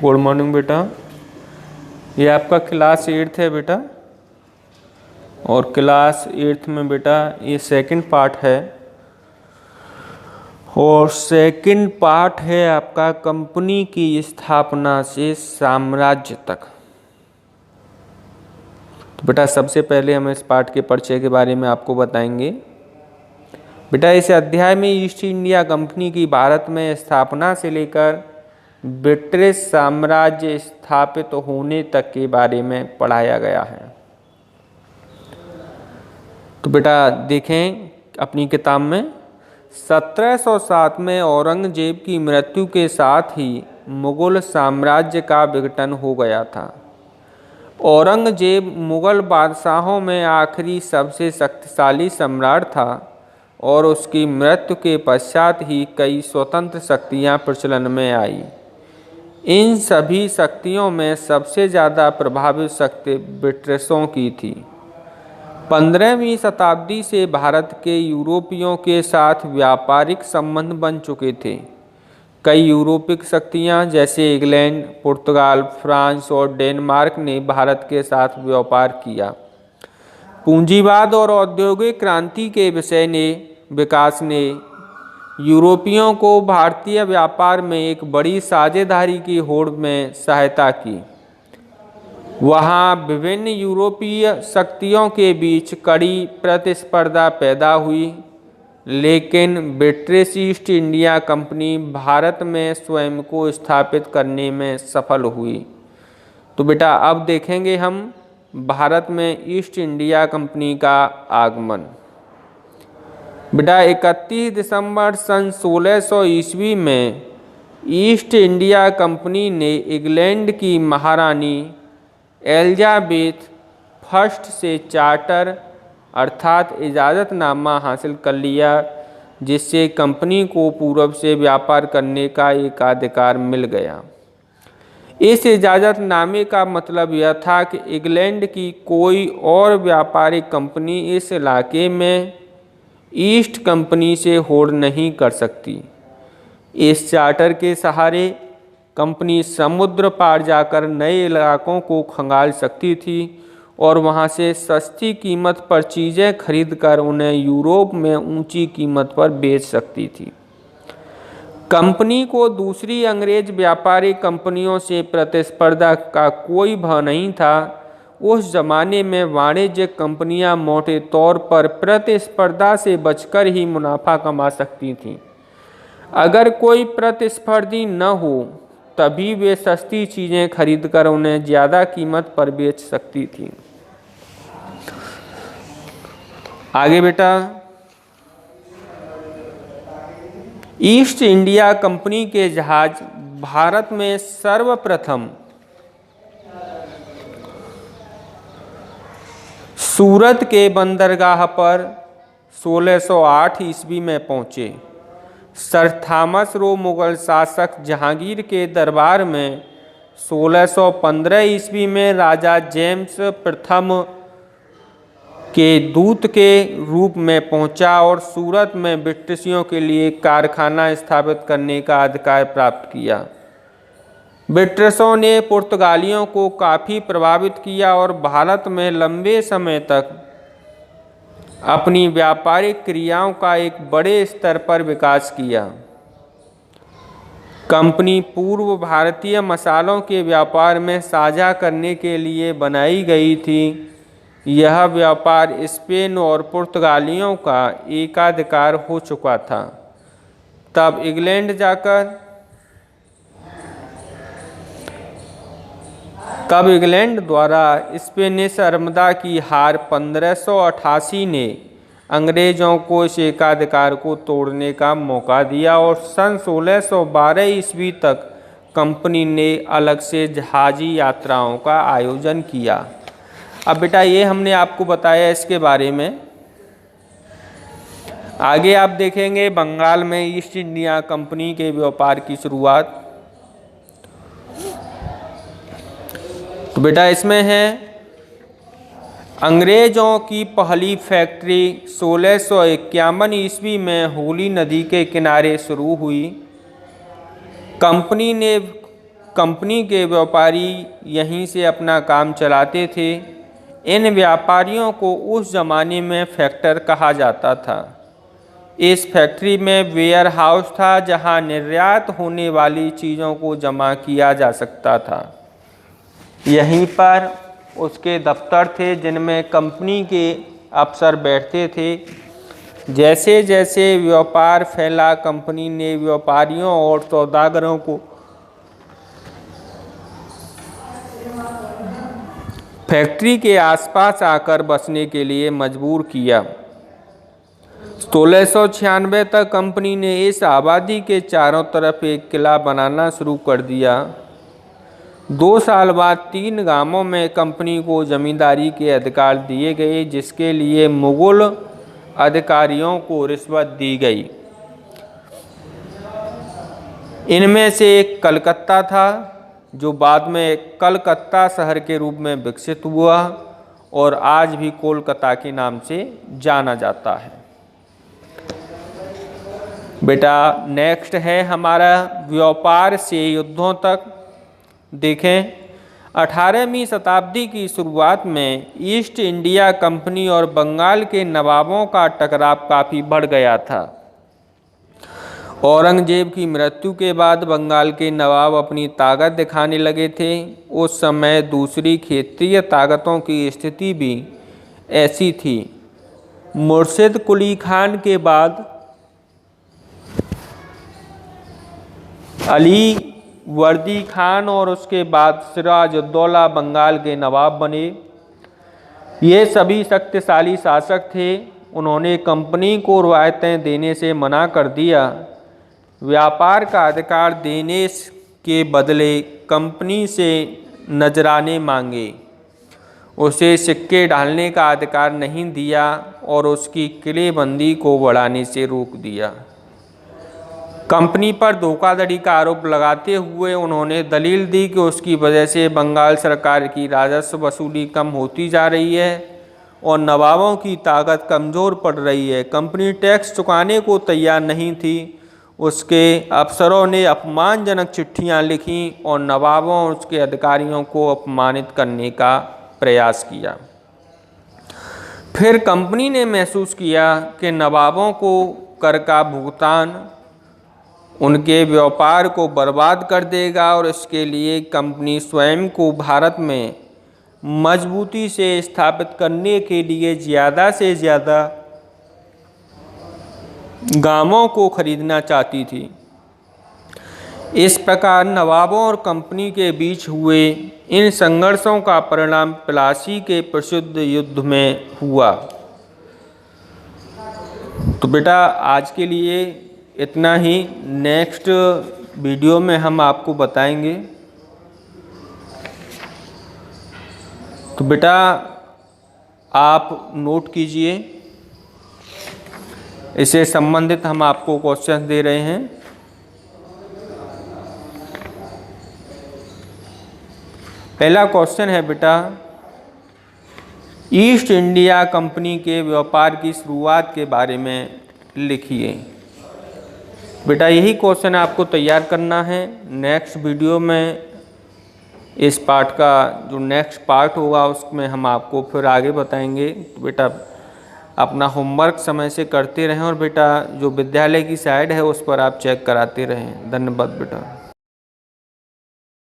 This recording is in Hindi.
गुड मॉर्निंग बेटा। ये आपका क्लास 8 है बेटा, और क्लास 8 में बेटा ये सेकंड पार्ट है, और सेकंड पार्ट है आपका कंपनी की स्थापना से साम्राज्य तक। तो बेटा सबसे पहले हम इस पार्ट के परिचय के बारे में आपको बताएंगे। बेटा इस अध्याय में ईस्ट इंडिया कंपनी की भारत में स्थापना से लेकर ब्रिटिश साम्राज्य स्थापित होने तक के बारे में पढ़ाया गया है। तो बेटा देखें अपनी किताब में 1707 में औरंगजेब की मृत्यु के साथ ही मुगल साम्राज्य का विघटन हो गया था। औरंगजेब मुगल बादशाहों में आखिरी सबसे शक्तिशाली सम्राट था और उसकी मृत्यु के पश्चात ही कई स्वतंत्र शक्तियां प्रचलन में आई। इन सभी शक्तियों में सबसे ज़्यादा प्रभावित शक्ति ब्रिटिशों की थी। 15वीं शताब्दी से भारत के यूरोपियों के साथ व्यापारिक संबंध बन चुके थे। कई यूरोपीय शक्तियां जैसे इंग्लैंड, पुर्तगाल, फ्रांस और डेनमार्क ने भारत के साथ व्यापार किया। पूंजीवाद और औद्योगिक क्रांति के विकास ने यूरोपियों को भारतीय व्यापार में एक बड़ी साझेदारी की होड़ में सहायता की। वहाँ विभिन्न यूरोपीय शक्तियों के बीच कड़ी प्रतिस्पर्धा पैदा हुई, लेकिन British east India company Bharat में स्वयं को स्थापित करने में सफल हुई। तो बेटा अब देखेंगे हम भारत में ईस्ट इंडिया कंपनी का आगमन। बेटा 31 दिसंबर सन 1600 ईस्वी में ईस्ट इंडिया कंपनी ने इंग्लैंड की महारानी एलिजाबेथ फर्स्ट से चार्टर अर्थात इजाज़तनामा हासिल कर लिया, जिससे कंपनी को पूर्व से व्यापार करने का एकाधिकार मिल गया। इस इजाज़तनामे का मतलब यह था कि इंग्लैंड की कोई और व्यापारिक कंपनी इस इलाके में ईस्ट कंपनी से होड़ नहीं कर सकती। इस चार्टर के सहारे कंपनी समुद्र पार जाकर नए इलाकों को खंगाल सकती थी और वहां से सस्ती कीमत पर चीज़ें खरीदकर उन्हें यूरोप में ऊंची कीमत पर बेच सकती थी। कंपनी को दूसरी अंग्रेज व्यापारिक कंपनियों से प्रतिस्पर्धा का कोई भय नहीं था। उस जमाने में वाणिज्यिक कंपनियां मोटे तौर पर प्रतिस्पर्धा से बचकर ही मुनाफा कमा सकती थीं। अगर कोई प्रतिस्पर्धी न हो तभी वे सस्ती चीज़ें खरीदकर उन्हें ज़्यादा कीमत पर बेच सकती थीं। आगे बेटा ईस्ट इंडिया कंपनी के जहाज भारत में सर्वप्रथम सूरत के बंदरगाह पर 1608 ईस्वी में पहुँचे। सर थॉमस रो मुगल शासक जहांगीर के दरबार में 1615 ईस्वी में राजा जेम्स प्रथम के दूत के रूप में पहुंचा और सूरत में ब्रिटिशियों के लिए कारखाना स्थापित करने का अधिकार प्राप्त किया। ब्रिटिशों ने पुर्तगालियों को काफ़ी प्रभावित किया और भारत में लंबे समय तक अपनी व्यापारिक क्रियाओं का एक बड़े स्तर पर विकास किया। कंपनी पूर्व भारतीय मसालों के व्यापार में साझा करने के लिए बनाई गई थी। यह व्यापार स्पेन और पुर्तगालियों का एकाधिकार हो चुका था। तब इंग्लैंड द्वारा स्पेनिश अरमदा की हार 1588 ने अंग्रेज़ों को इस एकाधिकार को तोड़ने का मौका दिया और सन 1612 ईस्वी तक कंपनी ने अलग से जहाजी यात्राओं का आयोजन किया। अब बेटा ये हमने आपको बताया इसके बारे में। आगे आप देखेंगे बंगाल में ईस्ट इंडिया कंपनी के व्यापार की शुरुआत। तो बेटा इसमें है अंग्रेज़ों की पहली फैक्ट्री 1651 ईस्वी में हुगली नदी के किनारे शुरू हुई। कंपनी ने कंपनी के व्यापारी यहीं से अपना काम चलाते थे। इन व्यापारियों को उस ज़माने में फैक्टर कहा जाता था। इस फैक्ट्री में वेयर हाउस था जहां निर्यात होने वाली चीज़ों को जमा किया जा सकता था। यहीं पर उसके दफ्तर थे जिनमें कंपनी के अफसर बैठते थे। जैसे जैसे व्यापार फैला, कंपनी ने व्यापारियों और सौदागरों को फैक्ट्री के आसपास आकर बसने के लिए मजबूर किया। 1696 तक कंपनी ने इस आबादी के चारों तरफ एक किला बनाना शुरू कर दिया। 2 साल बाद 3 गांवों में कंपनी को जमींदारी के अधिकार दिए गए, जिसके लिए मुगल अधिकारियों को रिश्वत दी गई। इनमें से एक कलकत्ता था, जो बाद में कलकत्ता शहर के रूप में विकसित हुआ और आज भी कोलकाता के नाम से जाना जाता है। बेटा नेक्स्ट है हमारा व्यापार से युद्धों तक। देखें, 18वीं शताब्दी की शुरुआत में ईस्ट इंडिया कंपनी और बंगाल के नवाबों का टकराव काफ़ी बढ़ गया था। औरंगजेब की मृत्यु के बाद बंगाल के नवाब अपनी ताकत दिखाने लगे थे। उस समय दूसरी क्षेत्रीय ताकतों की स्थिति भी ऐसी थी। मुर्शिद कुली खान के बाद अली वर्दी खान और उसके बाद सिराजुद्दौला बंगाल के नवाब बने। ये सभी शक्तिशाली शासक थे। उन्होंने कंपनी को रियायतें देने से मना कर दिया। व्यापार का अधिकार देने के बदले कंपनी से नजराने मांगे, उसे सिक्के डालने का अधिकार नहीं दिया और उसकी किलेबंदी को बढ़ाने से रोक दिया। कंपनी पर धोखाधड़ी का आरोप लगाते हुए उन्होंने दलील दी कि उसकी वजह से बंगाल सरकार की राजस्व वसूली कम होती जा रही है और नवाबों की ताकत कमज़ोर पड़ रही है। कंपनी टैक्स चुकाने को तैयार नहीं थी। उसके अफसरों ने अपमानजनक चिट्ठियां लिखीं और नवाबों और उसके अधिकारियों को अपमानित करने का प्रयास किया। फिर कंपनी ने महसूस किया कि नवाबों को कर का भुगतान उनके व्यापार को बर्बाद कर देगा और इसके लिए कंपनी स्वयं को भारत में मजबूती से स्थापित करने के लिए ज़्यादा से ज़्यादा गांवों को खरीदना चाहती थी। इस प्रकार नवाबों और कंपनी के बीच हुए इन संघर्षों का परिणाम प्लासी के प्रसिद्ध युद्ध में हुआ। तो बेटा आज के लिए इतना ही। नेक्स्ट वीडियो में हम आपको बताएंगे। तो बेटा आप नोट कीजिए, इससे संबंधित हम आपको क्वेश्चन दे रहे हैं। पहला क्वेश्चन है बेटा, ईस्ट इंडिया कंपनी के व्यापार की शुरुआत के बारे में लिखिए। बेटा यही क्वेश्चन आपको तैयार करना है। नेक्स्ट वीडियो में इस पार्ट का जो नेक्स्ट पार्ट होगा उसमें हम आपको फिर आगे बताएंगे। तो बेटा अपना होमवर्क समय से करते रहें और बेटा जो विद्यालय की साइट है उस पर आप चेक कराते रहें। धन्यवाद बेटा।